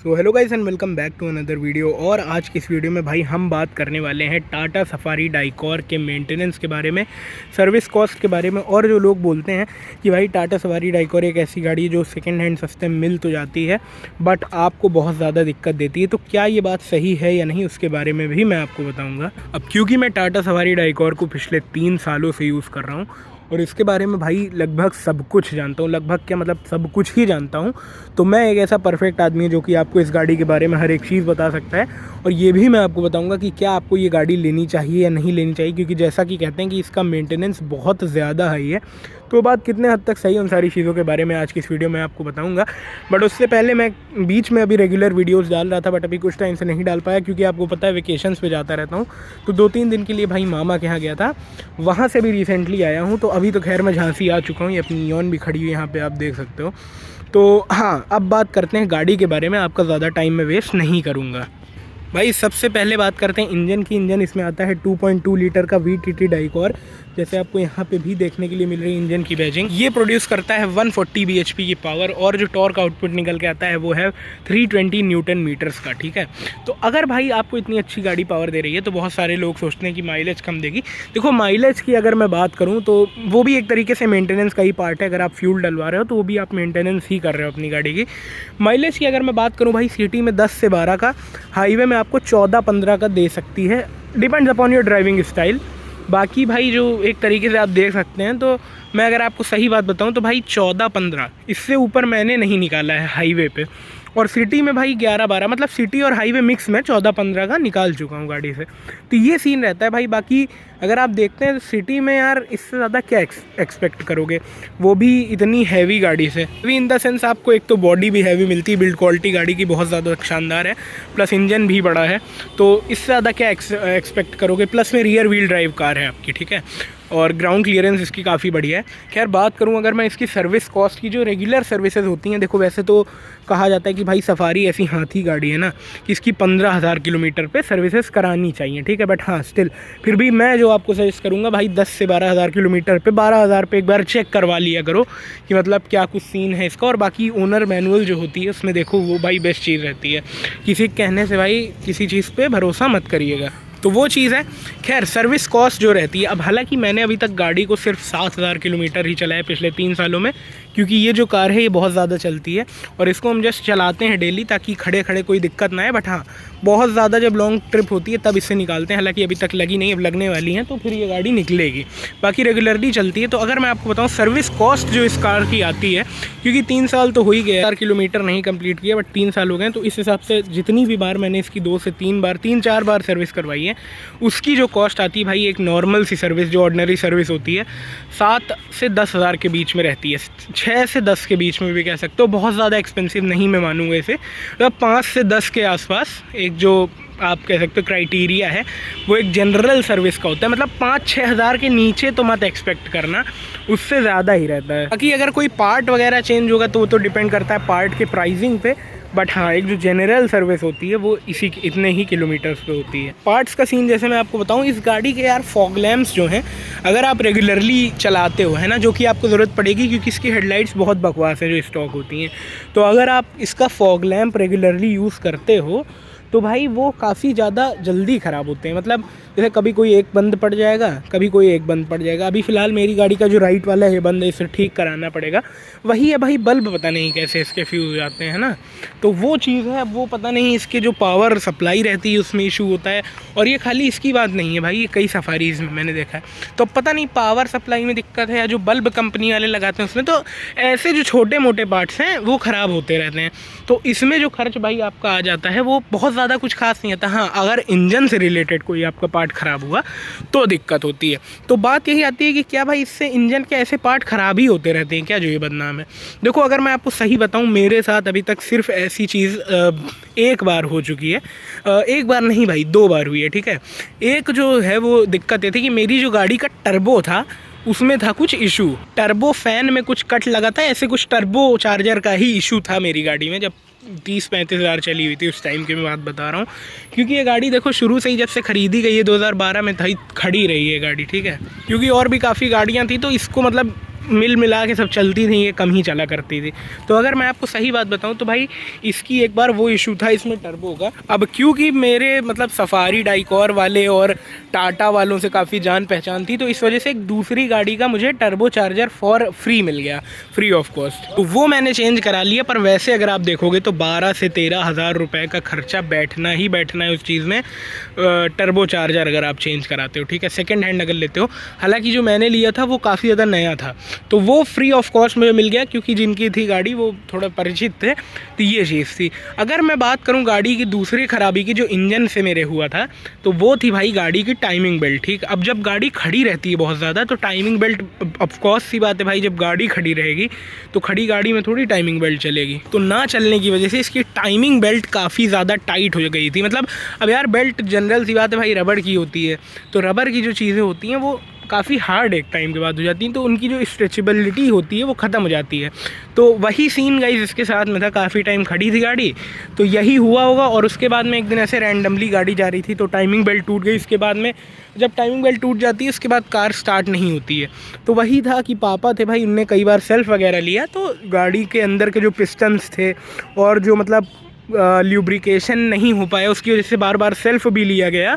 So hello guys and welcome back to another video. और आज की इस वीडियो में भाई हम बात करने वाले हैं टाटा सफारी डाइकॉर के मेंटेनेंस के बारे में, सर्विस कॉस्ट के बारे में। और जो लोग बोलते हैं कि भाई टाटा सफारी डाइकॉर एक ऐसी गाड़ी है जो सेकंड हैंड सस्ते में मिल तो जाती है बट आपको बहुत ज़्यादा दिक्कत देती है, तो क्या ये बात सही है या नहीं उसके बारे में भी मैं आपको बताऊँगा। अब क्योंकि मैं टाटा सफारी डाइकॉर को पिछले 3 सालों से यूज़ कर रहा हूँ और इसके बारे में भाई लगभग सब कुछ जानता हूँ, लगभग क्या मतलब सब कुछ ही जानता हूँ। तो मैं एक ऐसा परफेक्ट आदमी है जो कि आपको इस गाड़ी के बारे में हर एक चीज़ बता सकता है। और ये भी मैं आपको बताऊंगा कि क्या आपको ये गाड़ी लेनी चाहिए या नहीं लेनी चाहिए, क्योंकि जैसा कि कहते हैं कि इसका मेंटेनेंस बहुत ज़्यादा हाई है। तो बात कितने हद तक सही, उन सारी चीज़ों के बारे में आज की इस वीडियो में आपको बताऊंगा। बट उससे पहले मैं बीच में अभी रेगुलर वीडियोस डाल रहा था बट अभी कुछ टाइम से नहीं डाल पाया, क्योंकि आपको पता है वेकेशंस पे जाता रहता हूँ। तो 2-3 दिन के लिए भाई मामा के यहाँ गया था, वहाँ से भी रिसेंटली आया हूँ। तो अभी तो खैर मैं झांसी आ चुका हूँ, ये अपनी ईओन भी खड़ी हुई यहाँ पर आप देख सकते हो। तो हाँ, अब बात करते हैं गाड़ी के बारे में, आपका ज़्यादा टाइम मैं वेस्ट नहीं करूँगा। भाई सबसे पहले बात करते हैं इंजन की। इंजन इसमें आता है 2.2 लीटर का VTT डाइकॉर, जैसे आपको यहाँ पे भी देखने के लिए मिल रही है इंजन की बैजिंग। ये प्रोड्यूस करता है 140 bhp की पावर और जो टॉर्क आउटपुट निकल के आता है वो है 320 न्यूटन मीटर्स का। ठीक है, तो अगर भाई आपको इतनी अच्छी गाड़ी पावर दे रही है तो बहुत सारे लोग सोचते हैं कि माइलेज कम देगी। देखो माइलेज की अगर मैं बात करूँ तो वो भी एक तरीके से मेंटेनेंस का ही पार्ट है। अगर आप फ्यूल डलवा रहे हो तो वो भी आप मेंटेनेंस ही कर रहे हो अपनी गाड़ी की। माइलेज की अगर मैं बात करूँ भाई, सिटी में 10 से 12 का, हाईवे में आपको 14-15 का दे सकती है, depends upon your driving style. बाकी भाई जो एक तरीके से आप देख सकते हैं, तो मैं अगर आपको सही बात बताऊं तो भाई 14-15, इससे ऊपर मैंने नहीं निकाला है हाईवे पे। और सिटी में भाई 11-12, मतलब सिटी और हाईवे मिक्स में 14-15 का निकाल चुका हूँ गाड़ी से। तो ये सीन रहता है भाई। बाकी अगर आप देखते हैं सिटी में यार इससे ज़्यादा क्या एक्सपेक्ट करोगे, वो भी इतनी हैवी गाड़ी से। हैवी इन द सेंस आपको एक तो बॉडी भी हैवी मिलती है, बिल्ड क्वालिटी गाड़ी की बहुत ज़्यादा शानदार है, प्लस इंजन भी बड़ा है। तो इससे ज़्यादा क्या एक्सपेक्ट करोगे। प्लस में रियर व्हील ड्राइव कार है आपकी, ठीक है, और ग्राउंड क्लियरेंस इसकी काफ़ी बढ़िया है। खैर बात करूं अगर मैं इसकी सर्विस कॉस्ट की, जो रेगुलर सर्विसेज होती हैं, देखो वैसे तो कहा जाता है कि भाई सफारी ऐसी हाथी गाड़ी है ना कि इसकी 15,000 किलोमीटर पे सर्विसेज करानी चाहिए, ठीक है। बट हाँ स्टिल फिर भी मैं जो आपको सजेस्ट करूँगा भाई 10 से 12,000 किलोमीटर पे 12,000 पे एक बार चेक करवा लिया करो कि मतलब क्या कुछ सीन है इसका। और बाकी ओनर मैनुअल जो होती है उसमें देखो वो भाई बेस्ट चीज़ रहती है। किसी कहने से भाई किसी चीज़ पर भरोसा मत करिएगा, तो वो चीज़ है। खैर सर्विस कॉस्ट जो रहती है, अब हालांकि मैंने अभी तक गाड़ी को सिर्फ 7,000 किलोमीटर ही चलाया पिछले 3 सालों में, क्योंकि ये जो कार है ये बहुत ज़्यादा चलती है और इसको हम जस्ट चलाते हैं डेली ताकि खड़े खड़े कोई दिक्कत ना आए। बट हाँ बहुत ज़्यादा जब लॉन्ग ट्रिप होती है तब इससे निकालते हैं, हालांकि अभी तक लगी नहीं, अब लगने वाली हैं तो फिर ये गाड़ी निकलेगी। बाकी रेगुलरली चलती है। तो अगर मैं आपको बताऊँ सर्विस कॉस्ट जो इस कार की आती है, क्योंकि 3 साल तो हो ही गए, 4 किलोमीटर नहीं कंप्लीट किया बट 3 साल हो गए, तो इस हिसाब से जितनी भी बार मैंने इसकी 2 से 3-4 बार सर्विस करवाई है, उसकी जो कॉस्ट आती है भाई एक नॉर्मल सी सर्विस जो ऑर्डिनरी सर्विस होती है 7 से 10 हज़ार के बीच में रहती है, 6 से 10 के बीच में भी कह सकते हो। बहुत ज़्यादा एक्सपेंसिव नहीं मैं मानूंगा इसे, तो 5 से 10 के आसपास एक जो आप कह सकते हो क्राइटेरिया है वो एक जनरल सर्विस का होता है। मतलब 5-6 हज़ार के नीचे तो मत एक्सपेक्ट करना, उससे ज़्यादा ही रहता है। बाकी अगर कोई पार्ट वगैरह चेंज होगा तो वो तो डिपेंड करता है पार्ट के प्राइसिंग पे। बट हाँ एक जो जनरल सर्विस होती है वो इतने ही किलोमीटर्स पे होती है। पार्ट्स का सीन जैसे मैं आपको बताऊं, इस गाड़ी के यार फॉग लैम्प्स जो हैं, अगर आप रेगुलरली चलाते हो है ना, जो कि आपको ज़रूरत पड़ेगी क्योंकि इसकी हेडलाइट्स बहुत बकवास है जो स्टॉक होती हैं, तो अगर आप इसका फॉग लैम्प रेगुलरली यूज़ करते हो तो भाई वो काफ़ी ज़्यादा जल्दी ख़राब होते हैं। मतलब जैसे कभी कोई एक बंद पड़ जाएगा, कभी कोई एक बंद पड़ जाएगा। अभी फ़िलहाल मेरी गाड़ी का जो राइट वाला है बंद है, इसे ठीक कराना पड़ेगा। वही है भाई, बल्ब पता नहीं कैसे इसके फ्यूज़ हो जाते हैं ना, तो वो चीज़ है। अब वो पता नहीं इसके जो पावर सप्लाई रहती है उसमें इशू होता है। और ये खाली इसकी बात नहीं है भाई, ये कई सफारीज़ में मैंने देखा है। तो पता नहीं पावर सप्लाई में दिक्कत है या जो बल्ब कंपनी वाले लगाते हैं उसमें, तो ऐसे जो छोटे मोटे पार्ट्स हैं वो ख़राब होते रहते हैं। तो इसमें जो खर्च भाई आपका आ जाता है वो बहुत ज़्यादा कुछ खास नहीं आता। हाँ अगर इंजन से रिलेटेड कोई आपका पार्ट ख़राब हुआ तो दिक्कत होती है। तो बात यही आती है कि क्या भाई इससे इंजन के ऐसे पार्ट ख़राब ही होते रहते हैं क्या जो ये बदनाम है। देखो अगर मैं आपको सही बताऊं, मेरे साथ अभी तक सिर्फ ऐसी चीज़ एक बार हो चुकी है। एक बार नहीं भाई 2 बार हुई है, ठीक है। एक जो है वो दिक्कत ये थी कि मेरी जो गाड़ी का टर्बो था उसमें था कुछ इशू, टर्बो फैन में कुछ कट लगा था, ऐसे कुछ टर्बो चार्जर का ही इशू था मेरी गाड़ी में, जब 30-35 हज़ार चली हुई थी उस टाइम की मैं बात बता रहा हूँ। क्योंकि ये गाड़ी देखो शुरू से ही जब से ख़रीदी गई है 2012 में था, खड़ी रही है गाड़ी, ठीक है। क्योंकि और भी काफ़ी गाड़ियाँ थी तो इसको मतलब मिल मिला के सब चलती थी, ये कम ही चला करती थी। तो अगर मैं आपको सही बात बताऊं तो भाई इसकी एक बार वो इशू था इसमें टर्बो का। अब क्योंकि मेरे मतलब सफारी डाइकॉर वाले और टाटा वालों से काफ़ी जान पहचान थी, तो इस वजह से एक दूसरी गाड़ी का मुझे टर्बो चार्जर फॉर फ्री मिल गया, फ्री ऑफ कॉस्ट। तो वो मैंने चेंज करा लिया। पर वैसे अगर आप देखोगे तो 12 से 13 हज़ार रुपये का खर्चा बैठना ही बैठना है उस चीज़ में, टर्बो चार्जर अगर आप चेंज कराते हो, ठीक है, सेकेंड हैंड अगर लेते हो। हालांकि जो मैंने लिया था वो काफ़ी ज़्यादा नया था, तो वो फ्री ऑफ कॉस्ट मुझे मिल गया, क्योंकि जिनकी थी गाड़ी वो थोड़ा परिचित थे। तो ये चीज़ थी। अगर मैं बात करूँ गाड़ी की दूसरी खराबी की जो इंजन से मेरे हुआ था, तो वो थी भाई गाड़ी की टाइमिंग बेल्ट। ठीक, अब जब गाड़ी खड़ी रहती है बहुत ज़्यादा तो टाइमिंग बेल्ट, ऑफकोर्स सी बात है भाई, जब गाड़ी खड़ी रहेगी तो खड़ी गाड़ी में थोड़ी टाइमिंग बेल्ट चलेगी। तो ना चलने की वजह से इसकी टाइमिंग बेल्ट काफ़ी ज़्यादा टाइट हो गई थी। मतलब अब यार बेल्ट जनरल सी बात है भाई रबड़ की होती है, तो रबड़ की जो चीज़ें होती हैं वो काफ़ी हार्ड एक टाइम के बाद हो जाती हैं, तो उनकी जो स्ट्रेचेबिलिटी होती है वो ख़त्म हो जाती है। तो वही सीन गाइस इसके साथ में था, काफ़ी टाइम खड़ी थी गाड़ी, तो यही हुआ होगा। और उसके बाद में एक दिन ऐसे रैंडमली गाड़ी जा रही थी तो टाइमिंग बेल्ट टूट गई। इसके बाद में जब टाइमिंग बेल्ट टूट जाती है उसके बाद कार स्टार्ट नहीं होती है। तो वही था कि पापा थे भाई, उनने कई बार सेल्फ वगैरह लिया, तो गाड़ी के अंदर के जो पिस्टन्स थे और जो मतलब ल्यूब्रिकेशन नहीं हो पाया, उसकी वजह से बार बार सेल्फ भी लिया गया,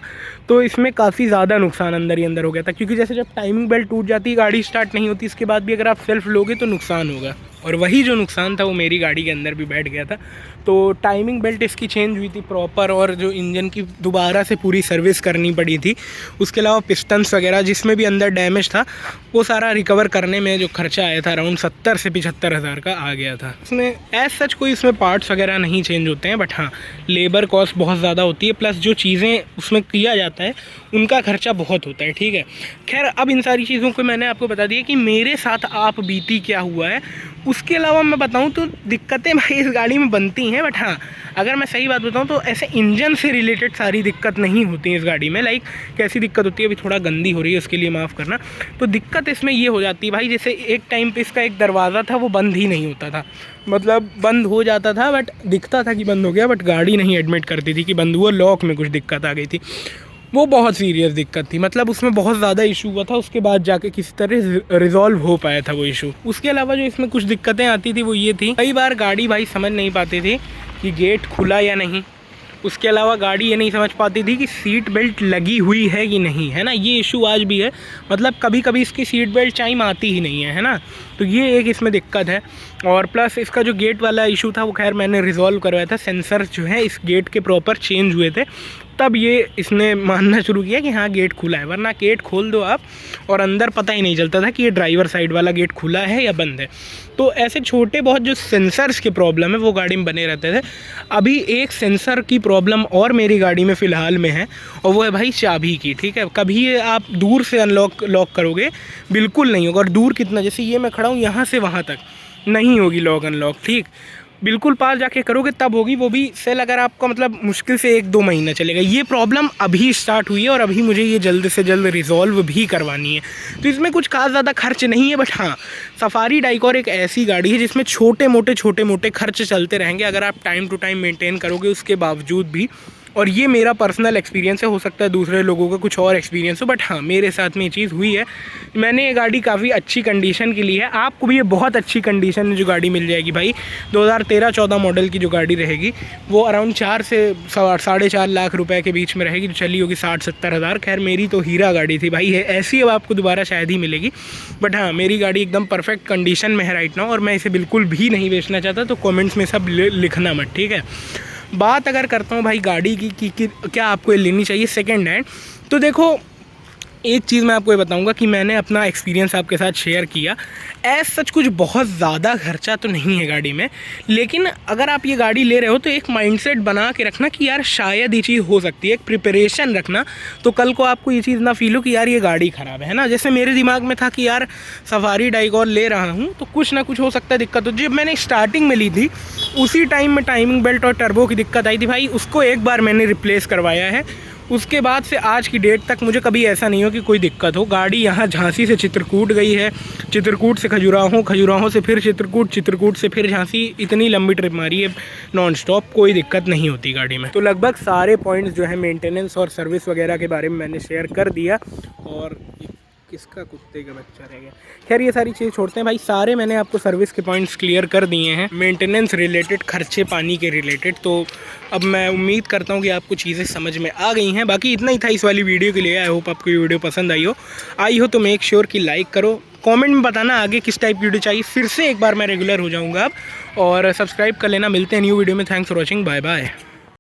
तो इसमें काफ़ी ज़्यादा नुकसान अंदर ही अंदर हो गया था। क्योंकि जैसे जब टाइमिंग बेल्ट टूट जाती है गाड़ी स्टार्ट नहीं होती, इसके बाद भी अगर आप सेल्फ लोगे तो नुकसान होगा। और वही जो नुकसान था वो मेरी गाड़ी के अंदर भी बैठ गया था। तो टाइमिंग बेल्ट इसकी चेंज हुई थी प्रॉपर, और जो इंजन की दोबारा से पूरी सर्विस करनी पड़ी थी। उसके अलावा पिस्टन्स वगैरह जिसमें भी अंदर डैमेज था वो सारा रिकवर करने में जो खर्चा आया था अराउंड 70 से 75 हज़ार का आ गया था। इसमें एज सच कोई इसमें पार्ट्स वगैरह नहीं चेंज होते हैं, बट हाँ लेबर कॉस्ट बहुत ज़्यादा होती है, प्लस जो चीज़ें उसमें किया जाता है उनका खर्चा बहुत होता है। ठीक है, खैर अब इन सारी चीज़ों को मैंने आपको बता दिया कि मेरे साथ आप बीती क्या हुआ है। उसके अलावा मैं बताऊं तो दिक्कतें भाई इस गाड़ी में बनती हैं, बट हाँ अगर मैं सही बात बताऊं तो ऐसे इंजन से रिलेटेड सारी दिक्कत नहीं होती है इस गाड़ी में। लाइक कैसी दिक्कत होती है, अभी थोड़ा गंदी हो रही है उसके लिए माफ़ करना। तो दिक्कत इसमें ये हो जाती है भाई, जैसे एक टाइम पे इसका एक दरवाज़ा था वो बंद ही नहीं होता था, मतलब बंद हो जाता था बट दिखता था कि बंद हो गया, बट गाड़ी नहीं एडमिट करती थी कि बंद हुआ, लॉक में कुछ दिक्कत आ गई थी। वो बहुत सीरियस दिक्कत थी, मतलब उसमें बहुत ज़्यादा इशू हुआ था, उसके बाद जाके किसी तरह रिजॉल्व हो पाया था वो इशू। उसके अलावा जो इसमें कुछ दिक्कतें आती थी वो ये थी, कई बार गाड़ी भाई समझ नहीं पाती थी कि गेट खुला या नहीं। उसके अलावा गाड़ी ये नहीं समझ पाती थी कि सीट बेल्ट लगी हुई है कि नहीं, है ना, ये इशू आज भी है। मतलब कभी कभी इसकी सीट बेल्ट चाइम आती ही नहीं है ना, तो ये एक इसमें दिक्कत है। और प्लस इसका जो गेट वाला इशू था वो खैर मैंने रिजॉल्व करवाया था, सेंसर जो है इस गेट के प्रॉपर चेंज हुए थे, तब ये इसने मानना शुरू किया कि हाँ गेट खुला है। वरना गेट खोल दो आप और अंदर पता ही नहीं चलता था कि ये ड्राइवर साइड वाला गेट खुला है या बंद है। तो ऐसे छोटे बहुत जो सेंसर्स के प्रॉब्लम है वो गाड़ी में बने रहते थे। अभी एक सेंसर की प्रॉब्लम और मेरी गाड़ी में फ़िलहाल में है, और वो है भाई चाबी की। ठीक है, कभी ये आप दूर से लॉक करोगे बिल्कुल नहीं होगा, और दूर कितना, जैसे ये मैं खड़ा हूँ यहाँ से वहाँ तक नहीं होगी लॉक अनलॉक। ठीक, बिल्कुल पास जाके करोगे तब होगी, वो भी सेल अगर आपका मतलब मुश्किल से 1-2 महीना चलेगा। ये प्रॉब्लम अभी स्टार्ट हुई है और अभी मुझे ये जल्द से जल्द रिजॉल्व भी करवानी है। तो इसमें कुछ खास ज़्यादा खर्च नहीं है, बट हाँ सफारी डाइकॉर एक ऐसी गाड़ी है जिसमें छोटे मोटे खर्च चलते रहेंगे अगर आप टाइम टू टाइम मेंटेन करोगे उसके बावजूद भी। और ये मेरा पर्सनल एक्सपीरियंस है, हो सकता है दूसरे लोगों का कुछ और एक्सपीरियंस हो, बट हाँ मेरे साथ में ये चीज़ हुई है। मैंने ये गाड़ी काफ़ी अच्छी कंडीशन की ली है, आपको भी ये बहुत अच्छी कंडीशन में जो गाड़ी मिल जाएगी भाई। 2013-14 मॉडल की जो गाड़ी रहेगी वो अराउंड 4 से 4.5 लाख रुपए के बीच में रहेगी, जो चली होगी 60-70 हज़ार। खैर मेरी तो हीरा गाड़ी थी भाई, है ऐसी अब आपको दोबारा शायद ही मिलेगी, बट हाँ मेरी गाड़ी एकदम परफेक्ट कंडीशन में है राइट नाउ, और मैं इसे बिल्कुल भी नहीं बेचना चाहता। तो कॉमेंट्स में सब लिखना मत, ठीक है। बात अगर करता हूँ भाई गाड़ी की क्या आपको ये लेनी चाहिए सेकेंड हैंड, तो देखो एक चीज़ मैं आपको ये बताऊंगा कि मैंने अपना एक्सपीरियंस आपके साथ शेयर किया। एज सच कुछ बहुत ज़्यादा खर्चा तो नहीं है गाड़ी में, लेकिन अगर आप ये गाड़ी ले रहे हो तो एक माइंडसेट बना के रखना कि यार शायद ये चीज़ हो सकती है, एक प्रिपरेशन रखना, तो कल को आपको ये चीज़ ना फील हो कि यार ये गाड़ी ख़राब है ना। जैसे मेरे दिमाग में था कि यार सफारी डाइकॉर ले रहा हूँ तो कुछ ना कुछ हो सकता है दिक्कत हो। जब मैंने स्टार्टिंग में ली थी उसी टाइम में टाइमिंग बेल्ट और टर्बो की दिक्कत आई थी भाई, उसको एक बार मैंने रिप्लेस करवाया है। उसके बाद से आज की डेट तक मुझे कभी ऐसा नहीं हो कि कोई दिक्कत हो। गाड़ी यहाँ झांसी से चित्रकूट गई है, चित्रकूट से खजुराहो, खजुराहो से फिर चित्रकूट, चित्रकूट से फिर झांसी, इतनी लंबी ट्रिप मारी है नॉन स्टॉप, कोई दिक्कत नहीं होती गाड़ी में। तो लगभग सारे पॉइंट्स जो है मेंटेनेंस और सर्विस वगैरह के बारे में मैंने शेयर कर दिया। और किसका कुत्ते का बच्चा रह गया। खैर ये सारी चीज़ छोड़ते हैं भाई, सारे मैंने आपको सर्विस के पॉइंट्स क्लियर कर दिए हैं, मेंटेनेंस रिलेटेड, खर्चे पानी के रिलेटेड। तो अब मैं उम्मीद करता हूँ कि आपको चीज़ें समझ में आ गई हैं। बाकी इतना ही था इस वाली वीडियो के लिए। आई होप आपको ये वीडियो पसंद आई हो तो मेक श्योर कि लाइक करो, कमेंट में बताना आगे किस टाइप की वीडियो चाहिए। फिर से एक बार मैं रेगुलर हो जाऊँगा अब, और सब्सक्राइब कर लेना। मिलते हैं न्यू वीडियो में। Thanks for watching, bye bye.